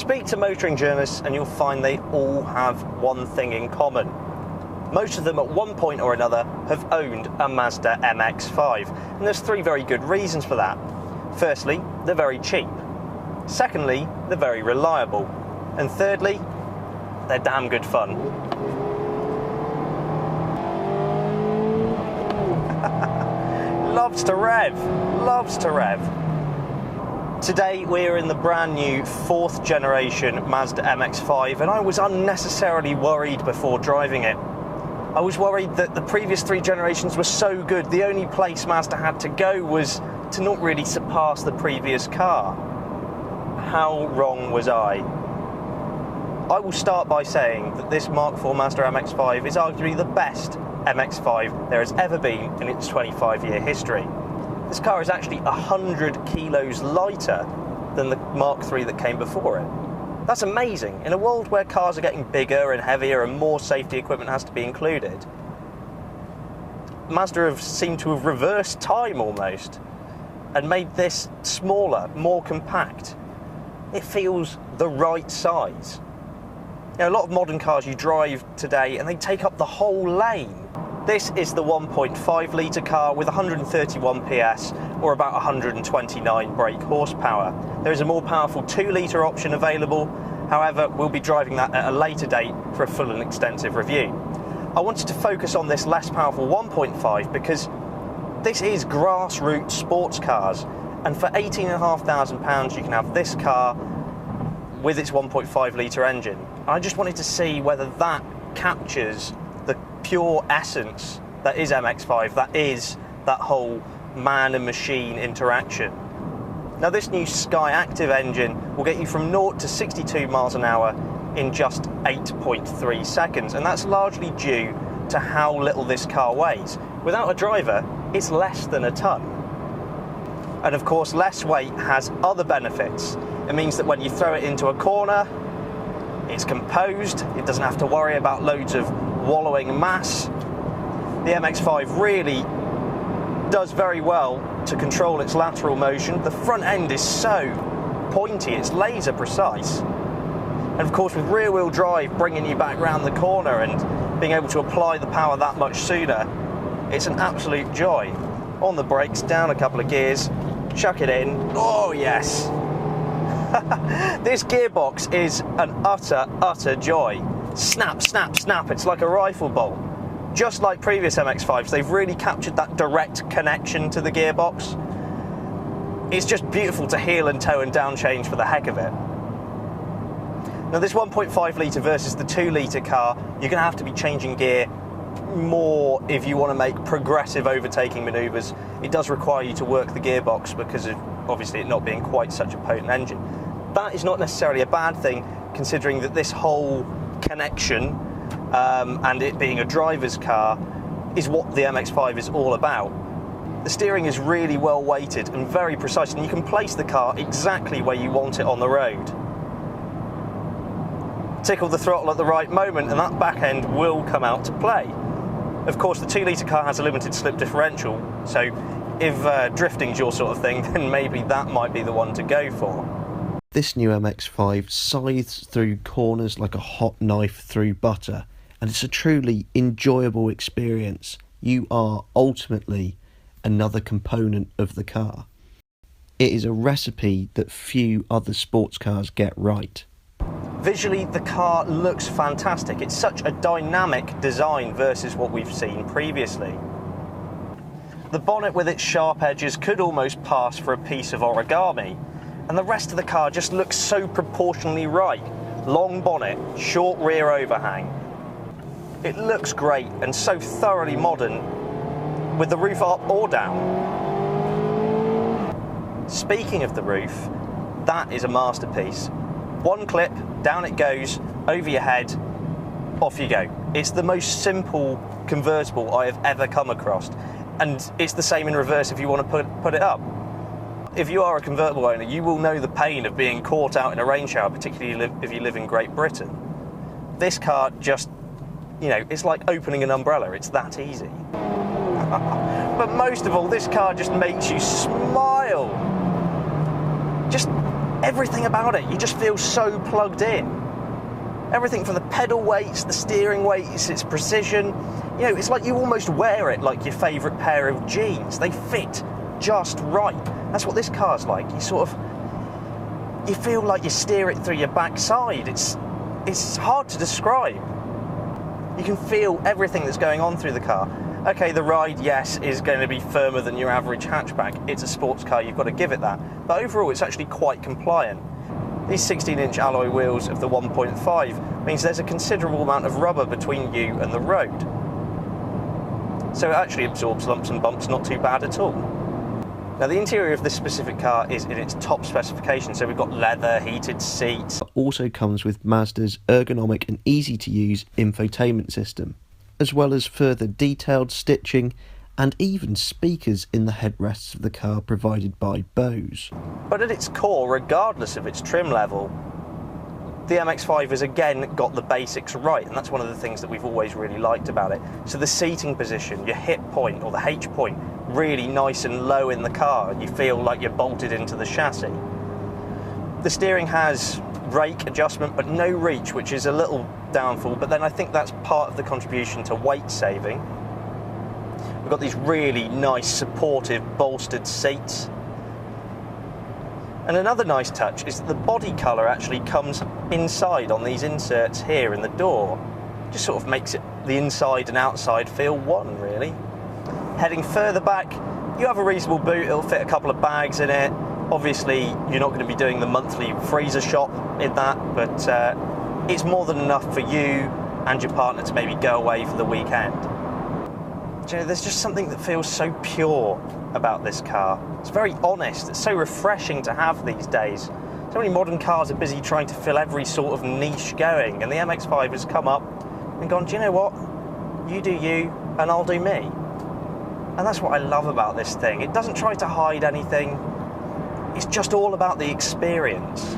Speak to motoring journalists and you'll find they all have one thing in common. Most of them at one point or another have owned a Mazda MX-5, and there's three very good reasons for that. Firstly, they're very cheap. Secondly, they're very reliable. And thirdly, they're damn good fun. Loves to rev, loves to rev. Today we're in the brand new 4th generation Mazda MX-5, and I was unnecessarily worried before driving it. I was worried that the previous 3 generations were so good, the only place Mazda had to go was to not really surpass the previous car. How wrong was I? I will start by saying that this Mark IV Mazda MX-5 is arguably the best MX-5 there has ever been in its 25-year history. This car is actually 100 kilos lighter than the Mark III that came before it. That's amazing. In a world where cars are getting bigger and heavier and more safety equipment has to be included, Mazda have seemed to have reversed time almost and made this smaller, more compact. It feels the right size. You know, a lot of modern cars you drive today and they take up the whole lane. This is the 1.5 litre car with 131 PS or about 129 brake horsepower. There is a more powerful 2 litre option available, however we'll be driving that at a later date for a full and extensive review. I wanted to focus on this less powerful 1.5 because this is grassroots sports cars, and for £18,500 you can have this car with its 1.5 litre engine. I just wanted to see whether that captures the pure essence that is MX-5, that is that whole man and machine interaction. Now this new SKYACTIV engine will get you from 0 to 62 miles an hour in just 8.3 seconds, and that's largely due to how little this car weighs. Without a driver, it's less than a ton. And of course, less weight has other benefits. It means that when you throw it into a corner, it's composed, it doesn't have to worry about loads of wallowing mass. The MX-5 really does very well to control its lateral motion. The front end is so pointy, it's laser precise. And of course with rear wheel drive bringing you back round the corner and being able to apply the power that much sooner, it's an absolute joy. On the brakes, down a couple of gears, chuck it in, oh yes. This gearbox is an utter joy. Snap, snap, snap, it's like a rifle bolt. Just like previous MX-5s, they've really captured that direct connection to the gearbox. It's just beautiful to heel and toe and down change for the heck of it. Now this 1.5 litre versus the 2 litre car, you're going to have to be changing gear more if you want to make progressive overtaking manoeuvres. It does require you to work the gearbox because of obviously it not being quite such a potent engine. That is not necessarily a bad thing, considering that this whole connection and it being a driver's car is what the MX-5 is all about. The steering is really well weighted and very precise, and you can place the car exactly where you want it on the road. Tickle the throttle at the right moment and that back end will come out to play. Of course the 2 litre car has a limited slip differential, so if drifting's your sort of thing, then maybe that might be the one to go for. This new MX-5 scythes through corners like a hot knife through butter, and it's a truly enjoyable experience. You are ultimately another component of the car. It is a recipe that few other sports cars get right. Visually, the car looks fantastic. It's such a dynamic design versus what we've seen previously. The bonnet with its sharp edges could almost pass for a piece of origami, and the rest of the car just looks so proportionally right. Long bonnet, short rear overhang. It looks great and so thoroughly modern, with the roof up or down. Speaking of the roof, that is a masterpiece. One clip, down it goes, over your head, off you go. It's the most simple convertible I have ever come across, and it's the same in reverse if you want to put it up. If you are a convertible owner, you will know the pain of being caught out in a rain shower, particularly if you live in Great Britain. This car just, you know, it's like opening an umbrella, it's that easy. But most of all, this car just makes you smile. Just everything about it, you just feel so plugged in. Everything from the pedal weights, the steering weights, its precision. You know, it's like you almost wear it like your favourite pair of jeans. They fit just right. That's what this car's like. You feel like you steer it through your backside. It's hard to describe. You can feel everything that's going on through the car. Okay, the ride, yes, is going to be firmer than your average hatchback. It's a sports car, you've got to give it that. But overall, it's actually quite compliant. These 16-inch alloy wheels of the 1.5 means there's a considerable amount of rubber between you and the road. So it actually absorbs lumps and bumps not too bad at all. Now, the interior of this specific car is in its top specification, so we've got leather, heated seats. It also comes with Mazda's ergonomic and easy-to-use infotainment system, as well as further detailed stitching and even speakers in the headrests of the car provided by Bose. But at its core, regardless of its trim level, the MX-5 has again got the basics right, and that's one of the things that we've always really liked about it. So the seating position, your hip point or the H point, really nice and low in the car, and you feel like you're bolted into the chassis. The steering has rake adjustment but no reach, which is a little downfall, but then I think that's part of the contribution to weight saving. We've got these really nice supportive bolstered seats. And another nice touch is that the body colour actually comes inside on these inserts here in the door. Just sort of makes it the inside and outside feel one, really. Heading further back, you have a reasonable boot. It'll fit a couple of bags in it. Obviously, you're not going to be doing the monthly freezer shop in that, but it's more than enough for you and your partner to maybe go away for the weekend. You know, there's just something that feels so pure about this car. It's very honest. It's so refreshing to have these days. So many modern cars are busy trying to fill every sort of niche going, and the MX-5 has come up and gone, do you know what? You do you, and I'll do me. And that's what I love about this thing. It doesn't try to hide anything. It's just all about the experience.